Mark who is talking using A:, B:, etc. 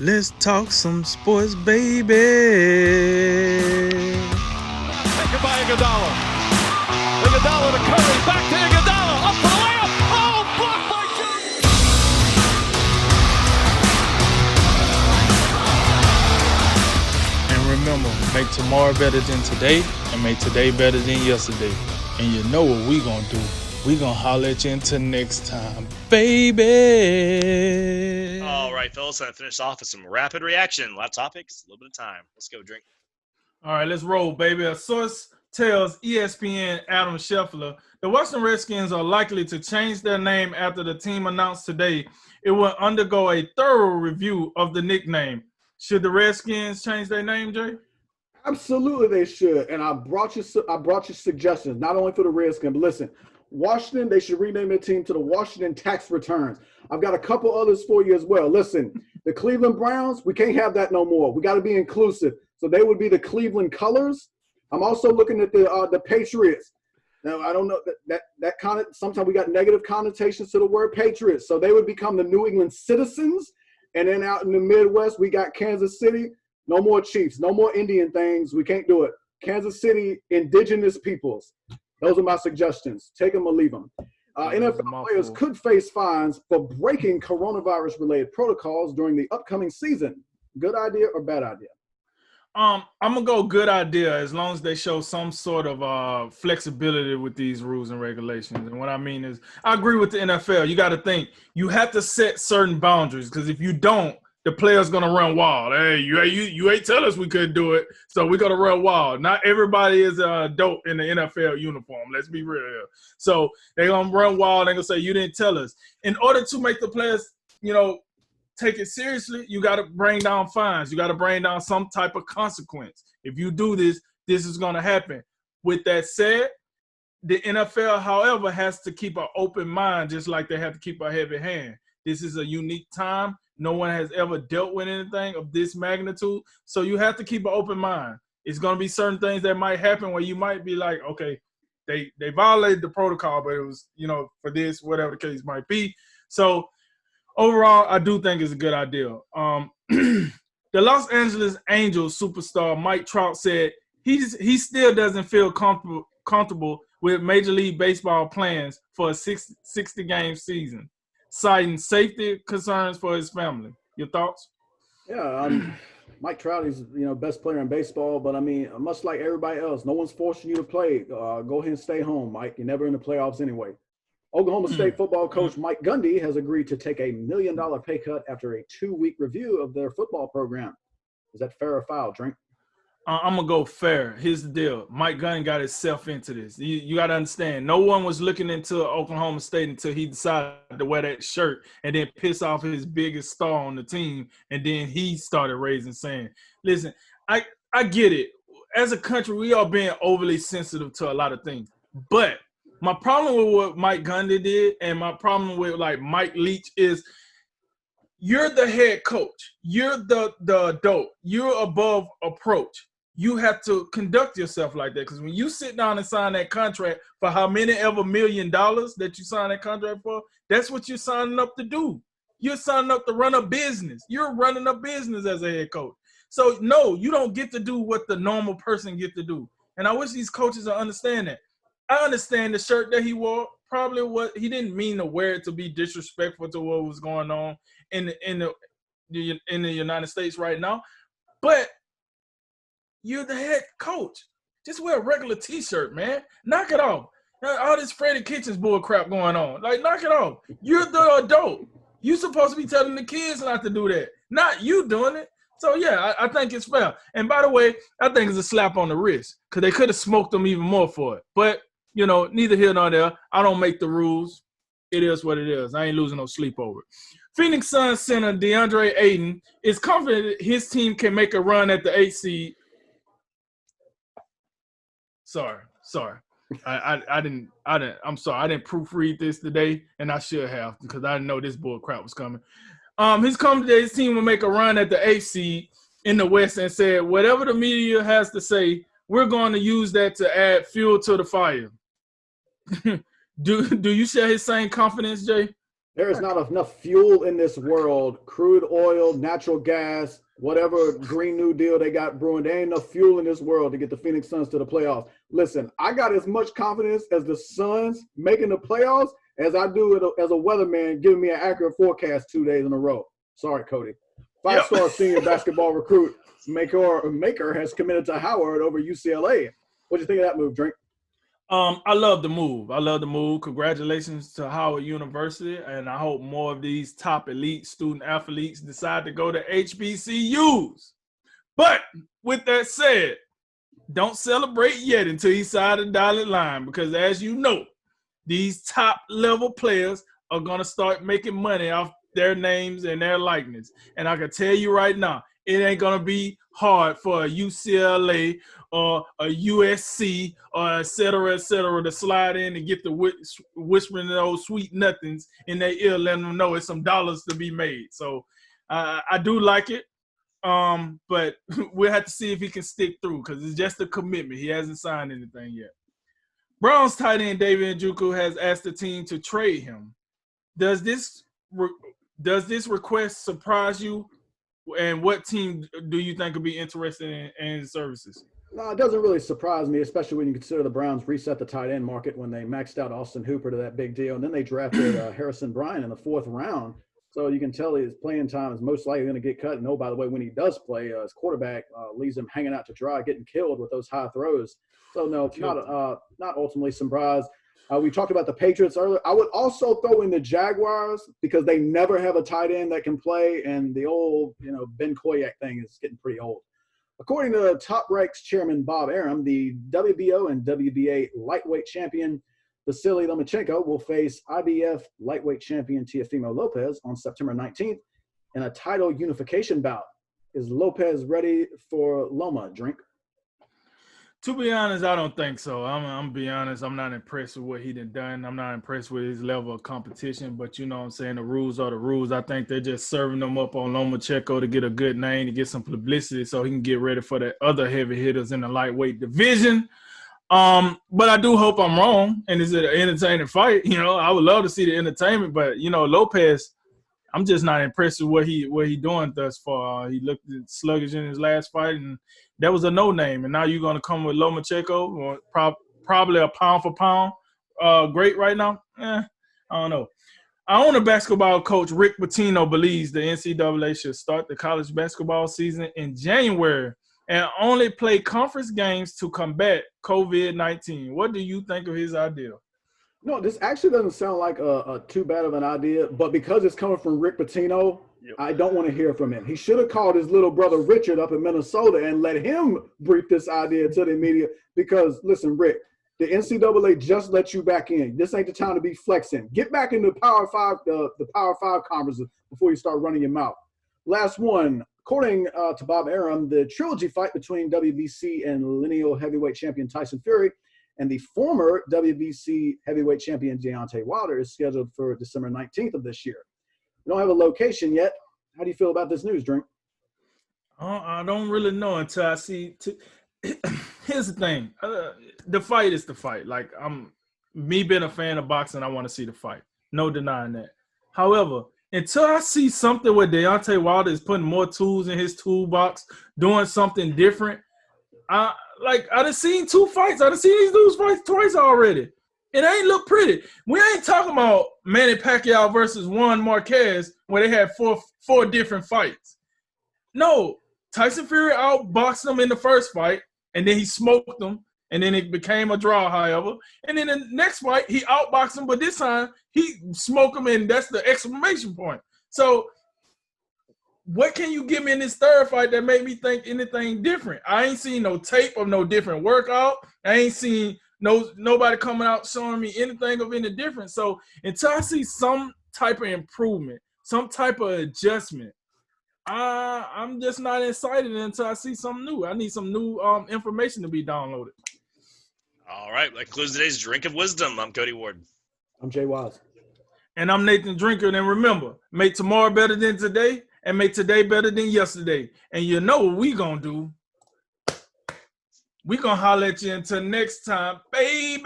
A: Let's talk some sports, baby.
B: Taken by Iguodala. Iguodala to Curry. Back to Iguodala. Up for the layup. Oh, blocked by Jones.
A: And remember, make tomorrow better than today and make today better than yesterday. And you know what we gonna do. We gonna holler at you until next time, baby.
C: All right, fellas, I finish off with some rapid reaction. A lot of topics, a little bit of time. Let's go, Drink.
D: All right, let's roll, baby. A source tells ESPN Adam Scheffler the Washington Redskins are likely to change their name after the team announced today it will undergo a thorough review of the nickname. Should the Redskins change their name, Jay?
E: Absolutely, they should. And I brought you suggestions, not only for the Redskins, but listen, Washington, they should rename their team to the Washington Tax Returns. I've got a couple others for you as well. Listen, the Cleveland Browns, we can't have that no more. We got to be inclusive. So they would be the Cleveland Colors. I'm also looking at the Patriots. Now, I don't know that kind of – sometimes we got negative connotations to the word Patriots. So they would become the New England Citizens. And then out in the Midwest, we got Kansas City. No more Chiefs. No more Indian things. We can't do it. Kansas City, indigenous peoples. Those are my suggestions. Take them or leave them. NFL players could face fines for breaking coronavirus-related protocols during the upcoming season. Good idea or bad idea?
D: I'm gonna go good idea as long as they show some sort of flexibility with these rules and regulations. And what I mean is, I agree with the NFL. You got to think you have to set certain boundaries because if you don't, the player's gonna run wild. Hey, you ain't tell us we couldn't do it, so we're gonna run wild. Not everybody is dope in the NFL uniform. Let's be real here. So they're gonna run wild. They're gonna say you didn't tell us. In order to make the players, take it seriously, you got to bring down fines. You got to bring down some type of consequence. If you do this, this is gonna happen. With that said, the NFL, however, has to keep an open mind, just like they have to keep a heavy hand. This is a unique time. No one has ever dealt with anything of this magnitude. So you have to keep an open mind. It's going to be certain things that might happen where you might be like, okay, they violated the protocol, but it was, for this, whatever the case might be. So overall, I do think it's a good idea. The Los Angeles Angels superstar Mike Trout said he still doesn't feel comfortable with Major League Baseball plans for a 60-game season, citing safety concerns for his family. Your thoughts?
E: Yeah, Mike Trout is best player in baseball, but I mean, much like everybody else, no one's forcing you to play. Go ahead and stay home, Mike. You're never in the playoffs anyway. Oklahoma State football coach Mike Gundy has agreed to take $1 million pay cut after a 2-week review of their football program. Is that fair or foul, Drink?
D: I'm going to go fair. Here's the deal. Mike Gundy got himself into this. You got to understand, no one was looking into Oklahoma State until he decided to wear that shirt and then piss off his biggest star on the team, and then he started raising sand. Listen, I get it. As a country, we are being overly sensitive to a lot of things. But my problem with what Mike Gundy did and my problem with, Mike Leach is – you're the head coach. You're the adult. You're above approach. You have to conduct yourself like that because when you sit down and sign that contract for how many ever $1 million that you sign that contract for, that's what you're signing up to do. You're signing up to run a business. You're running a business as a head coach. So, no, you don't get to do what the normal person get to do. And I wish these coaches would understand that. I understand the shirt that he wore probably he didn't mean to wear it to be disrespectful to what was going on in the United States right now. But you're the head coach. Just wear a regular T-shirt, man. Knock it off. All this Freddie Kitchens bull crap going on. Knock it off. You're the adult. You're supposed to be telling the kids not to do that, not you doing it. So, yeah, I think it's fair. And, by the way, I think it's a slap on the wrist because they could have smoked them even more for it. But, neither here nor there. I don't make the rules. It is what it is. I ain't losing no sleep over it. Phoenix Suns center DeAndre Ayton is confident his team can make a run at the 8th seed. Sorry. I'm sorry. I didn't proofread this today, and I should have because I didn't know this bull crap was coming. His confident his team will make a run at the 8th seed in the West and said, whatever the media has to say, we're going to use that to add fuel to the fire. Do you share his same confidence, Jay?
E: There is not enough fuel in this world, crude oil, natural gas, whatever Green New Deal they got brewing. There ain't enough fuel in this world to get the Phoenix Suns to the playoffs. Listen, I got as much confidence as the Suns making the playoffs as I do as a weatherman giving me an accurate forecast 2 days in a row. Sorry, Cody. Five-star senior basketball recruit Maker has committed to Howard over UCLA. What do you think of that move, Drink?
D: I love the move. Congratulations to Howard University, and I hope more of these top elite student athletes decide to go to HBCUs. But with that said, don't celebrate yet until he's side the dotted line, because as you know, these top-level players are going to start making money off their names and their likeness. And I can tell you right now, it ain't going to be hard for a UCLA or a USC or et cetera, to slide in and get the whispering those sweet nothings in their ear, letting them know it's some dollars to be made. So I do like it, but we'll have to see if he can stick through, because it's just a commitment. He hasn't signed anything yet. Browns tight end David Njoku has asked the team to trade him. Does this request surprise you? And what team do you think would be interested in his services?
E: No, it doesn't really surprise me, especially when you consider the Browns reset the tight end market when they maxed out Austin Hooper to that big deal. And then they drafted Harrison Bryant in the 4th round. So you can tell his playing time is most likely going to get cut. And oh, by the way, when he does play, his quarterback leaves him hanging out to dry, getting killed with those high throws. So no, not ultimately surprised. We talked about the Patriots earlier. I would also throw in the Jaguars because they never have a tight end that can play, and the old, Ben Koyak thing is getting pretty old. According to Top Ranks chairman Bob Arum, the WBO and WBA lightweight champion Vasily Lomachenko will face IBF lightweight champion Teofimo Lopez on September 19th in a title unification bout. Is Lopez ready for Loma, Drink?
D: To be honest, I don't think so. I'm be honest. I'm not impressed with what he done. I'm not impressed with his level of competition. But you know what I'm saying? The rules are the rules. I think they're just serving them up on Lomachenko to get a good name, to get some publicity so he can get ready for the other heavy hitters in the lightweight division. But I do hope I'm wrong, and it's an entertaining fight. I would love to see the entertainment. But, Lopez, I'm just not impressed with what he doing thus far. He looked sluggish in his last fight, and that was a no-name. And now you're going to come with Lomachenko, probably a pound-for-pound great right now? I don't know. Our owner basketball coach Rick Pitino believes the NCAA should start the college basketball season in January and only play conference games to combat COVID-19. What do you think of his idea?
E: No, this actually doesn't sound like a too bad of an idea, but because it's coming from Rick Pitino, I don't want to hear from him. He should have called his little brother Richard up in Minnesota and let him brief this idea to the media because, listen, Rick, the NCAA just let you back in. This ain't the time to be flexing. Get back in the Power 5, the Power 5 conferences before you start running your mouth. Last one, according to Bob Arum, the trilogy fight between WBC and lineal heavyweight champion Tyson Fury and the former WBC heavyweight champion Deontay Wilder is scheduled for December 19th of this year. We don't have a location yet. How do you feel about this news, Drink?
D: I don't really know until I see. Here's the thing. The fight is the fight. Like, me being a fan of boxing, I want to see the fight. No denying that. However, until I see something where Deontay Wilder is putting more tools in his toolbox, doing something different, I done seen 2 fights. I done seen these dudes fight twice already. It ain't look pretty. We ain't talking about Manny Pacquiao versus Juan Marquez where they had four different fights. No, Tyson Fury outboxed him in the first fight, and then he smoked him, and then it became a draw, however. And then the next fight, he outboxed him, but this time he smoked him, and that's the exclamation point. So what can you give me in this third fight that made me think anything different? I ain't seen no tape of no different workout. I ain't seen nobody coming out showing me anything of any difference. So until I see some type of improvement, some type of adjustment, I'm just not excited until I see something new. I need some new information to be downloaded.
C: All right, that concludes today's Drink of Wisdom. I'm Cody Ward.
E: I'm Jay Wise.
D: And I'm Nathan Drinker. And remember, make tomorrow better than today and make today better than yesterday. And you know what we gonna do. We gonna holler at you until next time, baby.